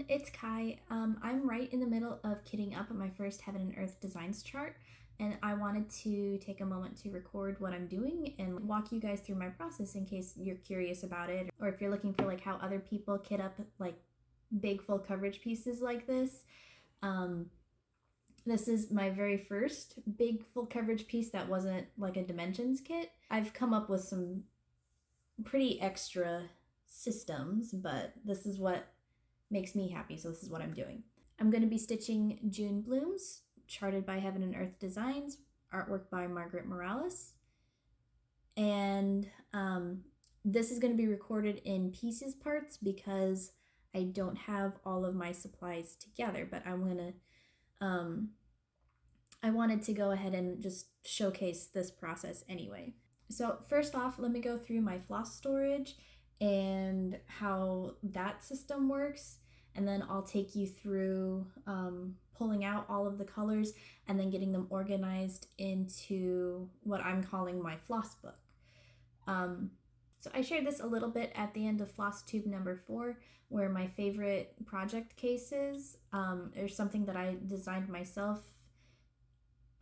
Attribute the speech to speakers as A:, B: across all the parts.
A: everyone, it's Kai. I'm right in the middle of kitting up my first Heaven and Earth Designs chart, and I wanted to take a moment to record what I'm doing and walk you guys through my process in case you're curious about it, or if you're looking for like how other people kit up like big full coverage pieces like this. This is my very first big full coverage piece that wasn't like a dimensions kit. I've come up with some pretty extra systems, but this is what makes me happy, so this is what I'm doing. I'm going to be stitching June Blooms, charted by Heaven and Earth Designs, artwork by Margaret Morales. And this is going to be recorded in pieces parts because I don't have all of my supplies together, but I'm going to, I wanted to go ahead and just showcase this process anyway. So first off, let me go through my floss storage and how that system works, and then I'll take you through pulling out all of the colors and then getting them organized into what I'm calling my floss book. So I shared this a little bit at the end of floss tube number 4, where my favorite project cases. There's something that I designed myself.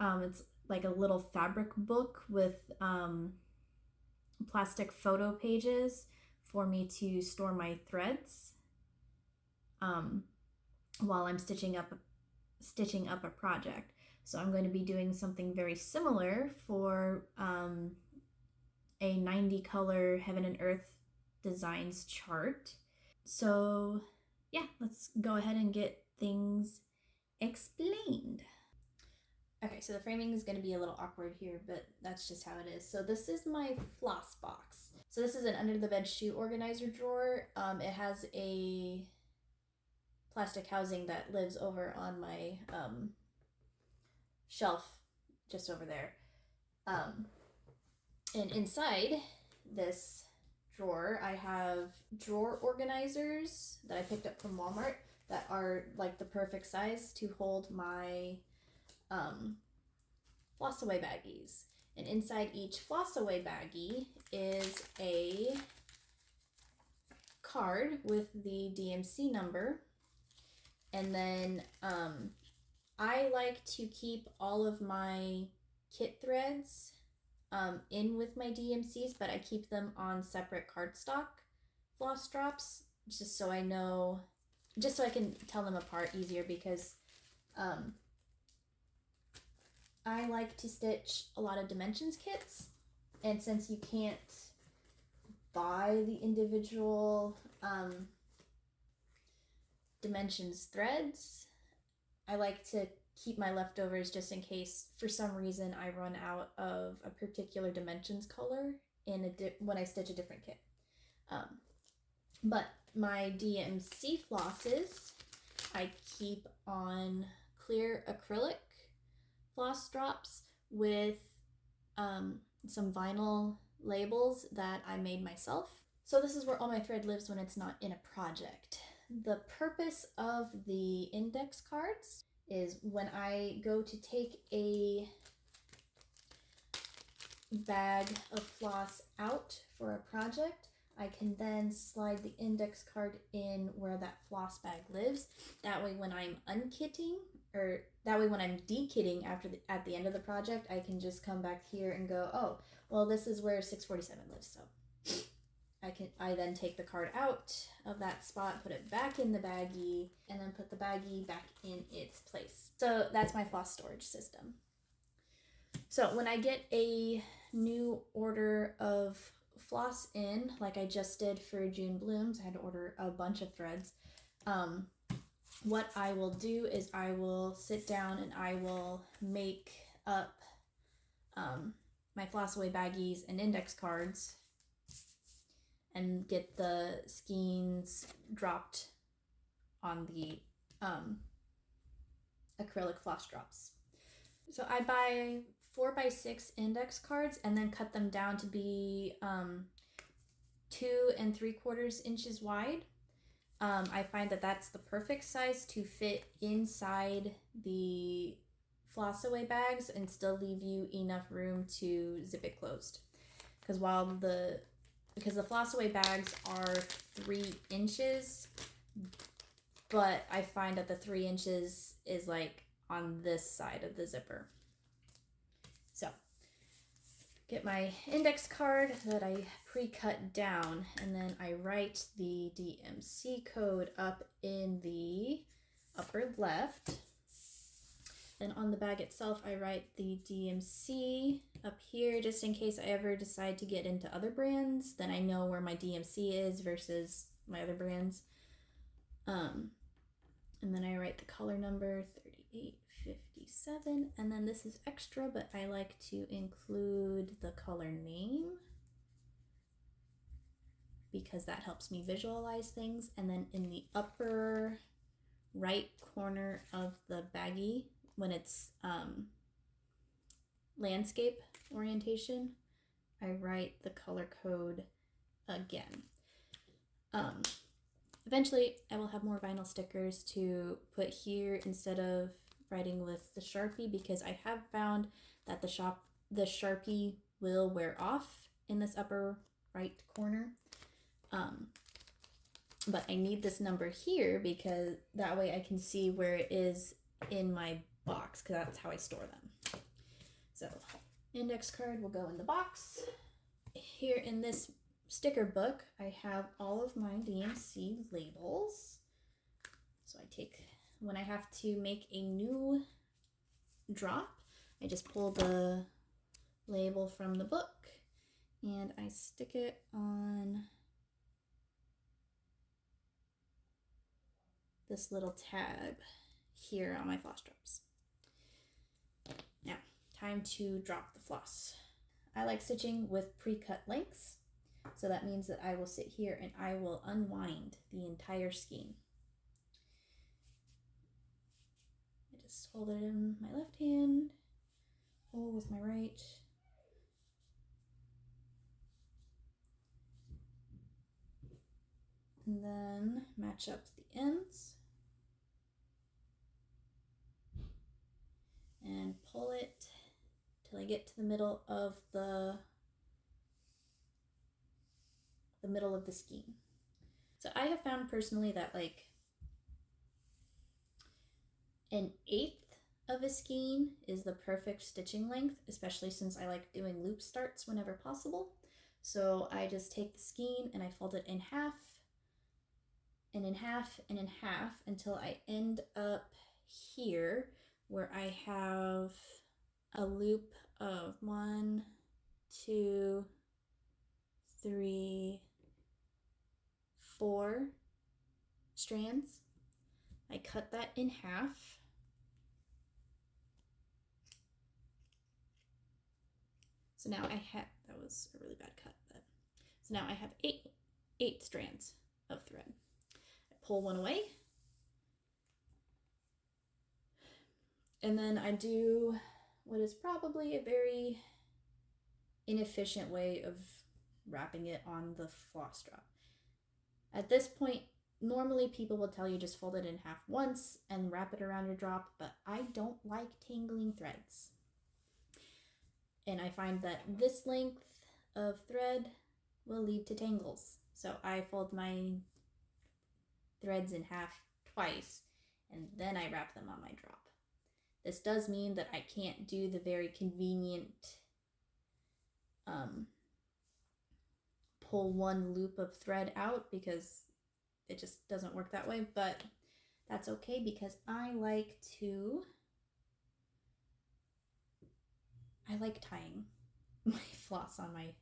A: It's like a little fabric book with plastic photo pages for me to store my threads while I'm stitching up a project. So I'm going to be doing something very similar for a 90 color Heaven and Earth Designs chart. So yeah, let's go ahead and get things explained. Okay, so the framing is going to be a little awkward here, but that's just how it is. So this is my floss box. So this is an under the bed shoe organizer drawer. It has a plastic housing that lives over on my shelf just over there. And inside this drawer, I have drawer organizers that I picked up from Walmart that are like the perfect size to hold my floss away baggies. And inside each floss away baggie is a card with the DMC number. And then I like to keep all of my kit threads in with my DMCs, but I keep them on separate cardstock floss drops just so I know, just so I can tell them apart easier, because I like to stitch a lot of dimensions kits, and since you can't buy the individual dimensions threads, I like to keep my leftovers just in case for some reason I run out of a particular dimensions color in when I stitch a different kit. But my DMC flosses I keep on clear acrylic floss drops with some vinyl labels that I made myself. So this is where all my thread lives when it's not in a project. The purpose of the index cards is when I go to take a bag of floss out for a project, I can then slide the index card in where that floss bag lives. That way when I'm unkitting, or that way when I'm dekitting at the end of the project, I can just come back here and go, oh, well, this is where 647 lives. So I then take the card out of that spot, put it back in the baggie, and then put the baggie back in its place. So that's my floss storage system. So when I get a new order of floss in, like I just did for June Blooms, I had to order a bunch of threads. What I will do is I will sit down and I will make up my floss away baggies and index cards and get the skeins dropped on the acrylic floss drops. So I buy 4x6 index cards and then cut them down to be 2 3/4 inches wide. I find that that's the perfect size to fit inside the floss away bags and still leave you enough room to zip it closed. Because the floss away bags are 3 inches, but I find that the 3 inches is like on this side of the zipper. So get my index card that I pre-cut down, and then I write the DMC code up in the upper left. Then on the bag itself, I write the DMC up here just in case I ever decide to get into other brands. Then I know where my DMC is versus my other brands. And then I write the color number 3857, and then this is extra, but I like to include the color name because that helps me visualize things. And then in the upper right corner of the baggie, when it's landscape orientation, I write the color code again. Eventually I will have more vinyl stickers to put here instead of writing with the Sharpie, because I have found that the Sharpie will wear off in this upper right corner. But I need this number here because that way I can see where it is in my box, because that's how I store them. So index card will go in the box. Here in this sticker book, I have all of my DMC labels. So I take, when I have to make a new drop, I just pull the label from the book and I stick it on this little tab here on my floss drops. Now, time to drop the floss. I like stitching with pre-cut lengths, so that means that I will sit here and I will unwind the entire skein. I just hold it in my left hand, pull with my right, and then match up the ends and pull it till I get to the middle of the middle of the skein. So I have found personally that like 1/8 of a skein is the perfect stitching length, especially since I like doing loop starts whenever possible. So I just take the skein and I fold it in half and in half and in half until I end up here where I have a loop of 1, 2, 3, 4 strands. I cut that in half. So now I have, that was a really bad cut, but so now I have eight strands of thread. I pull one away, and then I do what is probably a very inefficient way of wrapping it on the floss drop. At this point, normally people will tell you just fold it in half once and wrap it around your drop, but I don't like tangling threads. And I find that this length of thread will lead to tangles. So I fold my threads in half twice and then I wrap them on my drop. This does mean that I can't do the very convenient pull one loop of thread out because it just doesn't work that way, but that's okay because I like tying my floss on my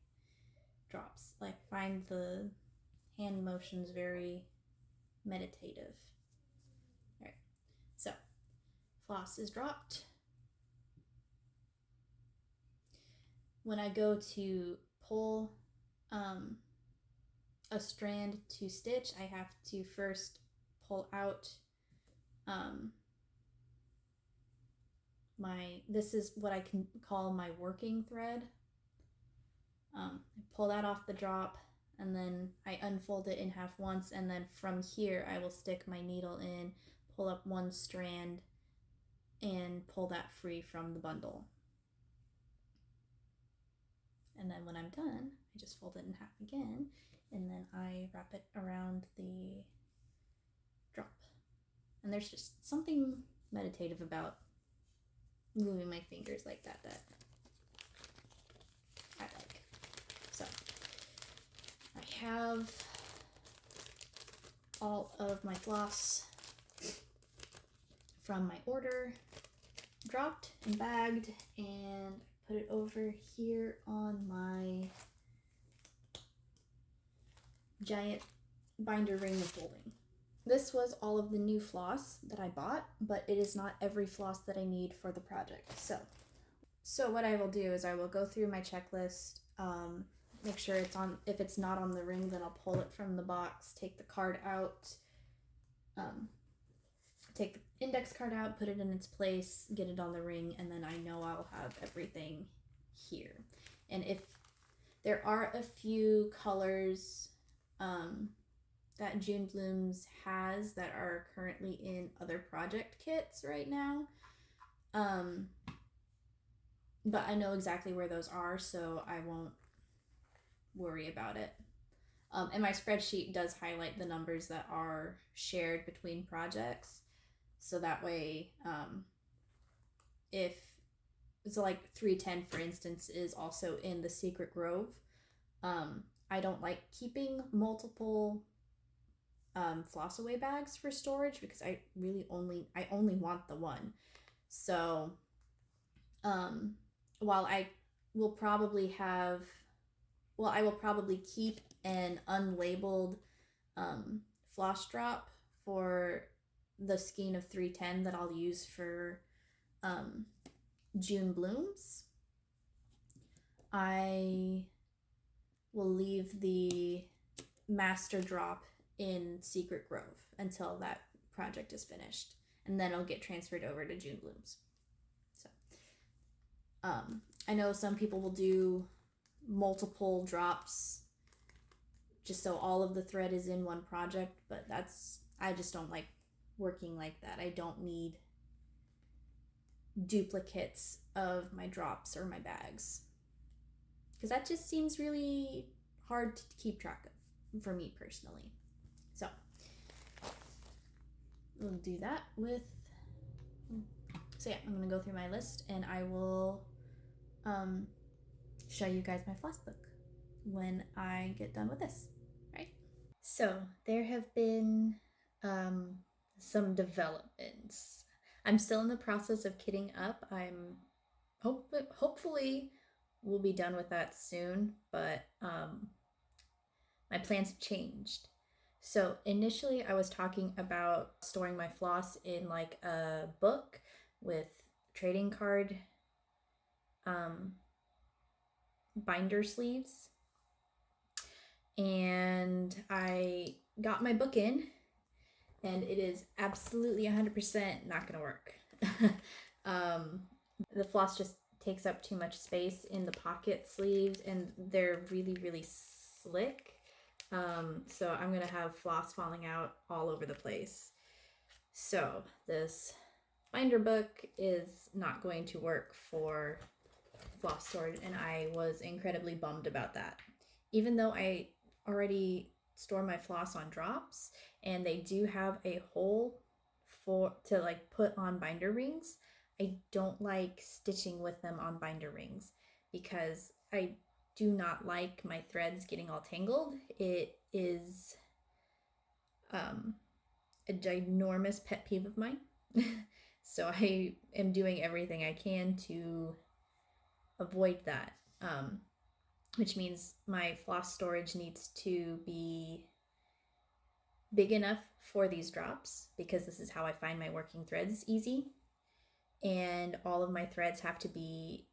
A: drops. Like, find the hand motions very meditative. All right, so floss is dropped. When I go to pull a strand to stitch, I have to first pull out this is what I can call my working thread. I pull that off the drop and then I unfold it in half once, and then from here I will stick my needle in, pull up one strand, and pull that free from the bundle. And then when I'm done, I just fold it in half again, and then I wrap it around the drop. And there's just something meditative about moving my fingers like that I like. So I have all of my floss from my order dropped and bagged, and put it over here on my giant binder ring of folding. This was all of the new floss that I bought, but it is not every floss that I need for the project. So what I will do is I will go through my checklist, make sure it's on. If it's not on the ring, then I'll pull it from the box, take the card out, take the index card out, put it in its place, get it on the ring, and then I know I'll have everything here. And if there are a few colors that June Blooms has that are currently in other project kits right now, but I know exactly where those are, so I won't worry about it. And my spreadsheet does highlight the numbers that are shared between projects, so that way, if so, like 310 for instance is also in the Secret Grove. I don't like keeping multiple floss away bags for storage because I only want the one. So while I will probably I will probably keep an unlabeled floss drop for the skein of 310 that I'll use for June Blooms. I will leave the master drop in Secret Grove until that project is finished, and then it'll get transferred over to June Blooms. So I know some people will do multiple drops just so all of the thread is in one project, but I just don't like working like that. I don't need duplicates of my drops or my bags, because that just seems really hard to keep track of for me personally. So we'll do that with, so yeah, I'm gonna go through my list and I will show you guys my floss book when I get done with this, right? So there have been some developments. I'm still in the process of kitting up. I'm hopefully we'll be done with that soon, but my plans have changed. So initially I was talking about storing my floss in like a book with trading card binder sleeves, and I got my book in and it is absolutely 100% not gonna work. The floss just takes up too much space in the pocket sleeves, and they're really slick. So I'm gonna have floss falling out all over the place. So this binder book is not going to work for floss storage, and I was incredibly bummed about that. Even though I already store my floss on drops and they do have a hole to like put on binder rings, I don't like stitching with them on binder rings because I do not like my threads getting all tangled. It is a ginormous pet peeve of mine. So I am doing everything I can to avoid that, which means my floss storage needs to be big enough for these drops because this is how I find my working threads easy, and all of my threads have to be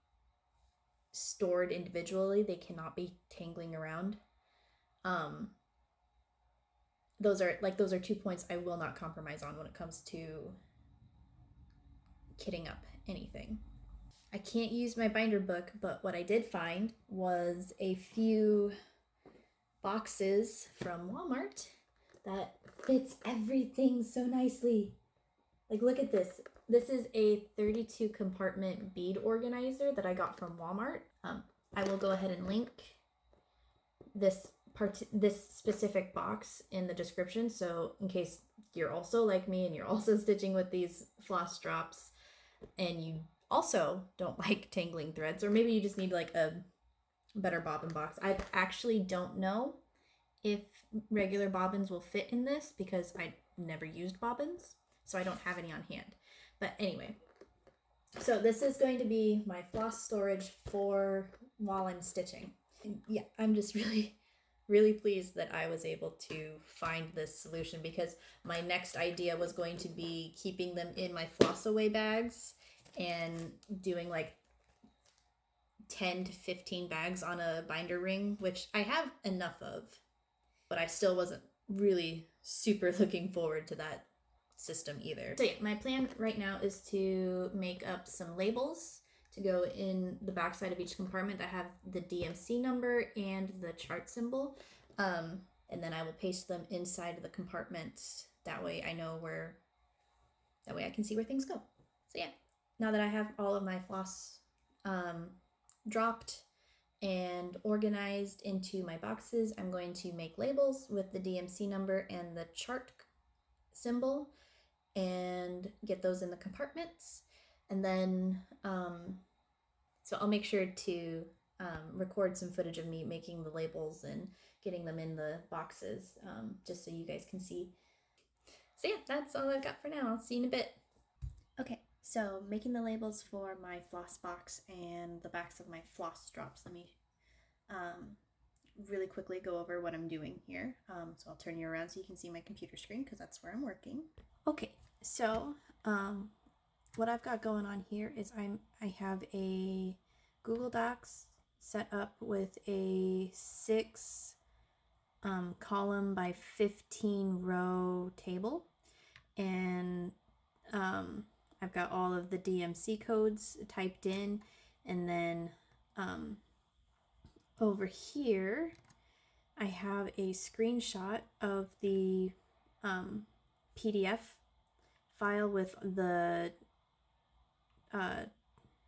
A: stored individually. They cannot be tangling around. Those are 2 points I will not compromise on when it comes to kitting up anything. I can't use my binder book, but what I did find was a few boxes from Walmart that fits everything so nicely. Like, look at this. This is a 32 compartment bead organizer that I got from Walmart. I will go ahead and link this specific box in the description, so in case you're also like me and you're also stitching with these floss drops and you also don't like tangling threads, or maybe you just need like a better bobbin box. I actually don't know if regular bobbins will fit in this because I never used bobbins, so I don't have any on hand. But anyway, so this is going to be my floss storage for while I'm stitching. And yeah, I'm just really pleased that I was able to find this solution, because my next idea was going to be keeping them in my floss away bags and doing like 10 to 15 bags on a binder ring, which I have enough of, but I still wasn't really super looking forward to that system either. So yeah, my plan right now is to make up some labels to go in the back side of each compartment that have the DMC number and the chart symbol. And then I will paste them inside the compartments. That way I know where, that way I can see where things go. So yeah, now that I have all of my floss dropped and organized into my boxes, I'm going to make labels with the DMC number and the chart symbol and get those in the compartments. And then, so I'll make sure to record some footage of me making the labels and getting them in the boxes, just so you guys can see. So yeah, that's all I've got for now. I'll see you in a bit. Okay, so making the labels for my floss box and the backs of my floss drops. Let me really quickly go over what I'm doing here. So I'll turn you around so you can see my computer screen, because that's where I'm working. Okay, so what I've got going on here is I have a Google Docs set up with a 6 column by 15 row table, and I've got all of the DMC codes typed in, and then over here I have a screenshot of the PDF file with the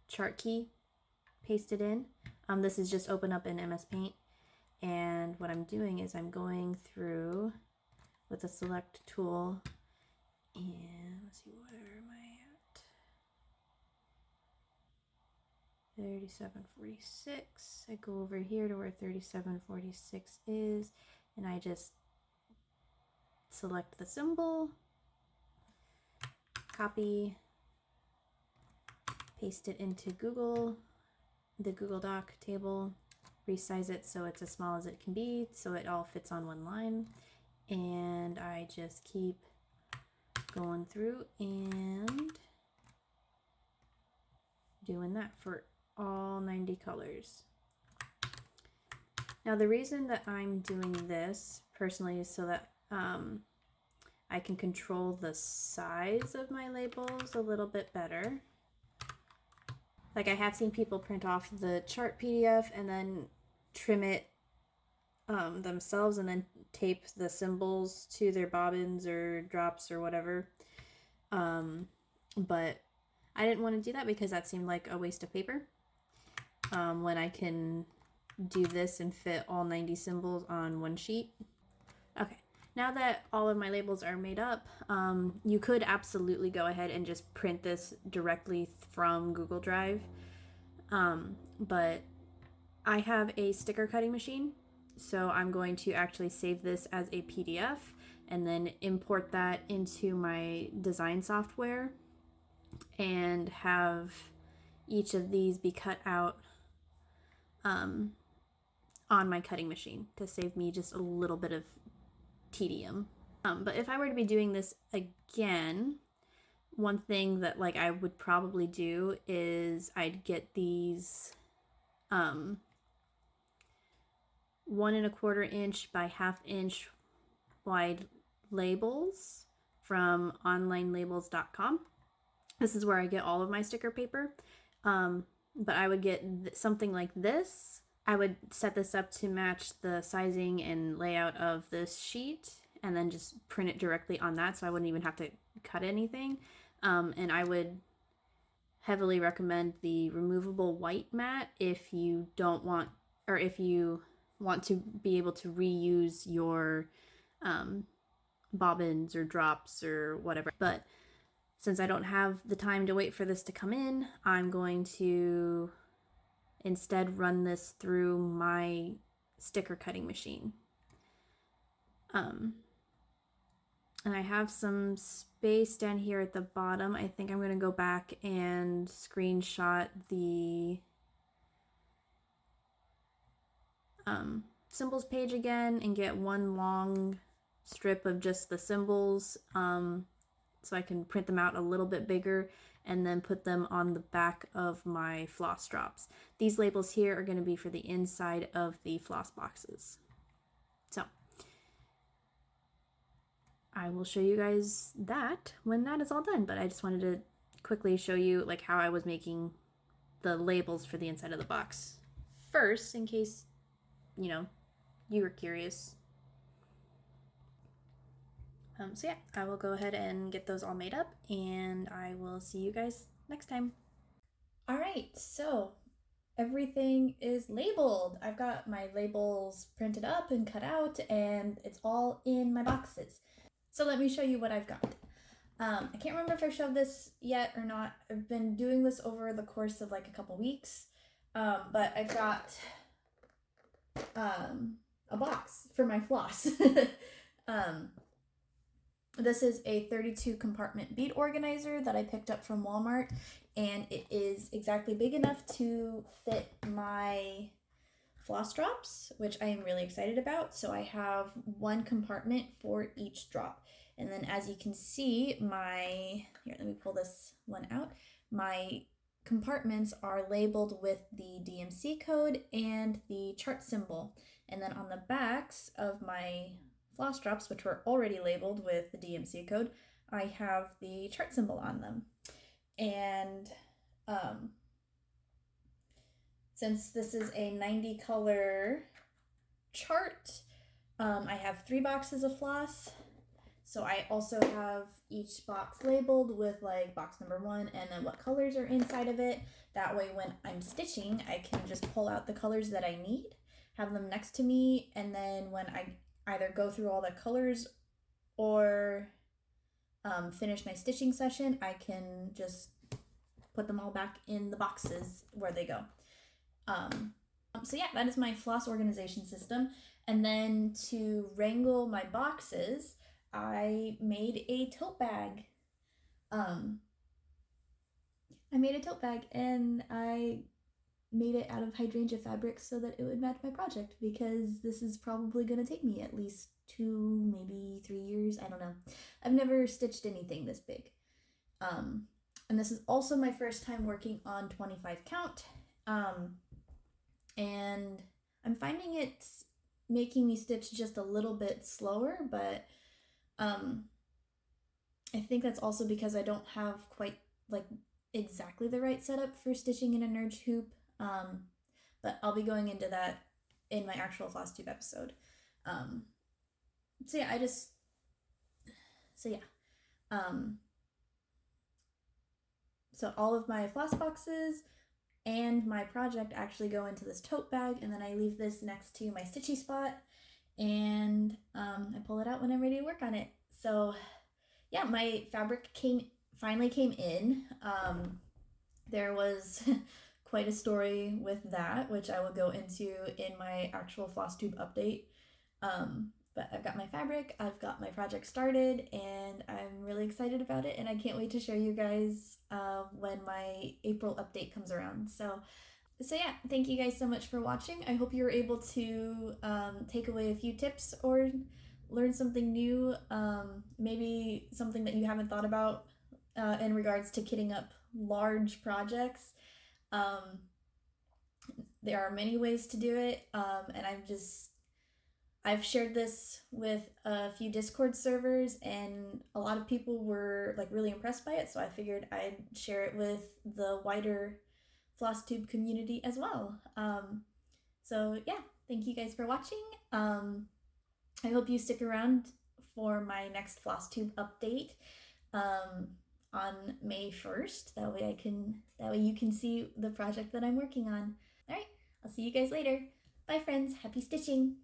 A: chart key pasted in. This is just open up in MS Paint, and what I'm doing is I'm going through with a select tool, and let's see, where am I at? 3746. I go over here to where 3746 is, and I just select the symbol, copy, paste it into the Google Doc table, resize it so it's as small as it can be so it all fits on one line, and I just keep going through and doing that for all 90 colors. Now the reason that I'm doing this personally is so that I can control the size of my labels a little bit better. Like, I have seen people print off the chart PDF and then trim it themselves and then tape the symbols to their bobbins or drops or whatever. But I didn't want to do that because that seemed like a waste of paper. When I can do this and fit all 90 symbols on one sheet. Okay, now that all of my labels are made up, you could absolutely go ahead and just print this directly from Google Drive. But I have a sticker cutting machine, so I'm going to actually save this as a PDF and then import that into my design software and have each of these be cut out on my cutting machine to save me just a little bit of tedium. But if I were to be doing this again, one thing that like I would probably do is I'd get these 1¼ inch by ½ inch wide labels from onlinelabels.com. This is where I get all of my sticker paper. But I would get something like this. I would set this up to match the sizing and layout of this sheet and then just print it directly on that, so I wouldn't even have to cut anything. And I would heavily recommend the removable white mat if you don't want, or if you want to be able to reuse your bobbins or drops or whatever. But since I don't have the time to wait for this to come in, I'm going to instead run this through my sticker cutting machine. And I have some space down here at the bottom. I think I'm going to go back and screenshot the symbols page again and get one long strip of just the symbols, so I can print them out a little bit bigger and then put them on the back of my floss drops. These labels here are going to be for the inside of the floss boxes. So I will show you guys that when that is all done, but I just wanted to quickly show you like how I was making the labels for the inside of the box first, in case, you know, you were curious. So yeah, I will go ahead and get those all made up, and I will see you guys next time. All right, so everything is labeled. I've got my labels printed up and cut out, and it's all in my boxes. So let me show you what I've got. I can't remember if I showed this yet or not. I've been doing this over the course of like a couple weeks, but I've got a box for my floss. This is a 32 compartment bead organizer that I picked up from Walmart, and it is exactly big enough to fit my floss drops, which I am really excited about. So I have one compartment for each drop. And then as you can see, here, let me pull this one out. My compartments are labeled with the DMC code and the chart symbol. And then on the backs of my floss drops, which were already labeled with the DMC code, I have the chart symbol on them. And since this is a 90 color chart, I have 3 boxes of floss. So I also have each box labeled with like box number 1 and then what colors are inside of it. That way when I'm stitching, I can just pull out the colors that I need, have them next to me, and then when I either go through all the colors or finish my stitching session, I can just put them all back in the boxes where they go. So yeah, that is my floss organization system. And then to wrangle my boxes, I made a tote bag. I made a tote bag, and I made it out of hydrangea fabric so that it would match my project, because this is probably going to take me at least 2, maybe 3 years. I don't know. I've never stitched anything this big. And this is also my first time working on 25 count. And I'm finding it's making me stitch just a little bit slower, but I think that's also because I don't have quite like exactly the right setup for stitching in a nurge hoop. But I'll be going into that in my actual flosstube episode. So yeah, so all of my floss boxes and my project actually go into this tote bag, and then I leave this next to my stitchy spot, and I pull it out when I'm ready to work on it. So yeah, my fabric finally came in. There was quite a story with that, which I will go into in my actual flosstube update. But I've got my fabric, I've got my project started, and I'm really excited about it, and I can't wait to show you guys when my April update comes around. So yeah, thank you guys so much for watching. I hope you were able to take away a few tips or learn something new, maybe something that you haven't thought about in regards to kitting up large projects. There are many ways to do it, and I've shared this with a few Discord servers, and a lot of people were like really impressed by it, so I figured I'd share it with the wider flosstube community as well. So yeah, thank you guys for watching. I hope you stick around for my next flosstube update on May 1st. That way you can see the project that I'm working on. All right, I'll see you guys later. Bye friends, happy stitching.